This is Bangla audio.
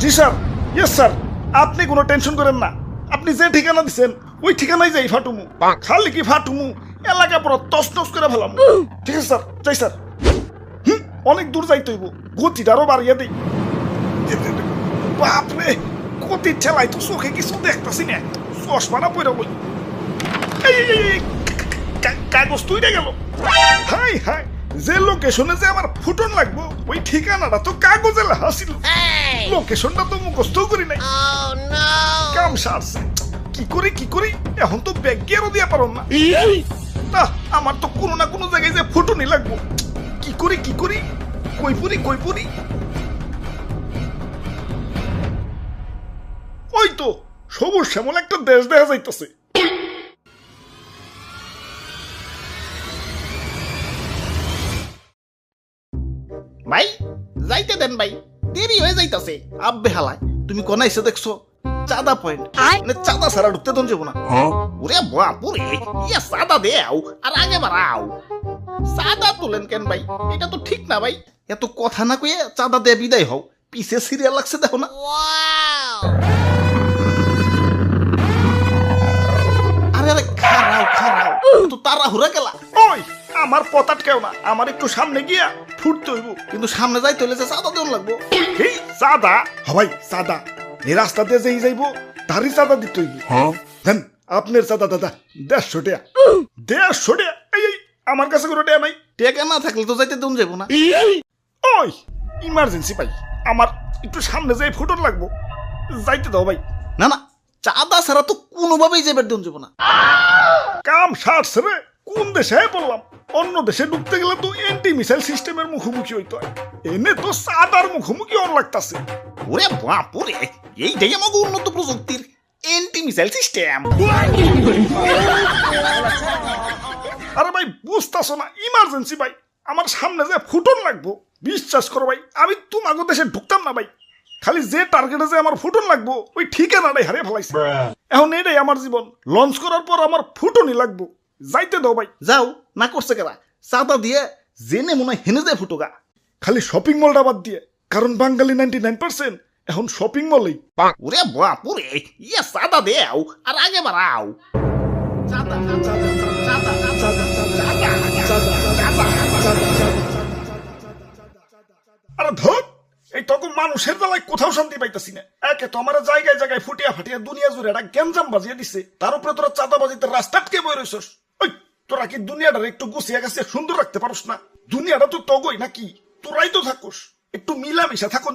জি স্যার, ইয়েস স্যার, আপনি কোনো টেনশন করেন না। আপনি যে ঠিকানা দিচ্ছেন ওই ঠিকানায় যাই ফাটুমু। খালি কি ফাটুমু, এলাকা পুরো তছনছ করে ফেলাম। ঠিক আছে স্যার, যাই স্যার। অনেক দূর যাইতে হইব, গতিটা আরো বাড়িয়ে দিই। বাপরে, গতি ঠেলাই তো চোখে কিছু দেখতেছি না, চশমাটা পড়ে বলি। কাগজ তুইটা গেল। হাই হাই, যে লোকেশনে যে আমার ফুটন লাগবো ওই ঠিকানাটা তো কাগজে লেখা ছিল। লোকেশনটা তো মুখস্থ করি নাই। কাম সারছে, কি করি এখন তো ব্যাগ গিয়ারও দিয়া পারো না। না, আমার তো কোনো না কোনো জায়গায় যে ফুটনই লাগবো। কি করি কই পুরি। ওই তো সবুজ শ্যামল একটা দেশ দেখা যাইতেছে। ভাই যাইতে দেন ভাই, দেরি হয়ে যাইতাছে। আব্বে হালায়, তুমি কোন এসে দেখছো? চাঁদা পয়েন্ট, মানে চাঁদা ছাড়া ঢুকতে দন যাবো না। ওরে বাপুরে, ইয়া চাঁদা দেও আর আগে বাড়াও। চাঁদা তুলেন কেন ভাই? এটা তো ঠিক না ভাই। এত কথা না কইয়ে চাঁদা দিয়ে বিদায় হও। পিছে সিরিয়াল লাগছে দেখো না। আরে আরে, খারাও তো তাড়াহুড়া গেলা। ওই আমার পথ আটকেও না, আমার একটু সামনে গিয়া ফুটতে হইব। কিন্তু সামনে যাইতে হলে যে চাঁদা দেন লাগবো। এই চাঁদা হবাই চাঁদা, এই রাস্তা দিয়ে যেই যাইবো তারই চাঁদা দিতে হইব। দেন আপনার চাঁদা দাদা 150 টাকা। 150 টাকা? এই আমার কাছে কোনো টাকা নাই। টেকা না থাকলে তো যাইতে দেন যাবো না। ওই ইমার্জেন্সি ভাই, আমার একটু সামনে যাই ফুটন লাগবো, যাইতে দাও ভাই। না না, চাঁদা ছাড়া তো কোনোভাবেই যাবার দেন যাবো না। কাম সারছে রে, কোন দেশে বললাম? অন্য দেশে ঢুকতে গেলে তো এন্টি মিসাইল সিস্টেমের মুখোমুখি হইতে হয়, এনে তো চাঁদার মুখোমুখি অন লাগতাছে। ওরে বাপুরে, এইটাই আমাকে উন্নত প্রযুক্তির এন্টি মিসাইল সিস্টেম। আরে ভাই বুঝতাছো না, ইমার্জেন্সি ভাই, আমার সামনে যে ফুটন লাগবো। বিশ্বাস করো ভাই, আমি তোমাকে দেশে ঢুকতাম না ভাই। খালি যে টার্গেটে যে আমার ফুটন লাগবো ওই ঠিকানাটাই হারিয়ে ফেলাইছে। এখন এটাই আমার জীবন, লঞ্চ করার পর আমার ফুটনই লাগবো, যাইতে দাও ভাই। যাও, না করছে কেরা? চাঁদা দিয়ে জেনে মনে হয় হেনে যায় ফুটোগা। খালি শপিং মলটা বাদ দিয়ে, কারণ বাঙালি 99% এখন শপিং মলেই। ওরে বাপুরে, ইয়া চাঁদা দেও আর আগে বাড়াও। চাঁদা চাঁদা চাঁদা চাঁদা আরে ধর, এই তখন মানুষের বেলায় কোথাও শান্তি পাইতাছি না। একে তো আমার জায়গায় জায়গায় ফুটিয়া ফাটিয়া দুনিয়া জুড়ে একটা গ্যাঞ্জাম বাজিয়ে দিছে, তার উপরে তোরা চাঁদা বাজিতে রাস্তা আটকে বই রইছস। ওই তোরা কি দুনিয়াটার একটু গুছিয়ে গাছিয়ে সুন্দর রাখতে পারোস না? দুনিয়াটা তো তগই নাকি, তোরাই তো থাকুস, একটু মিলামিশা থাকুন।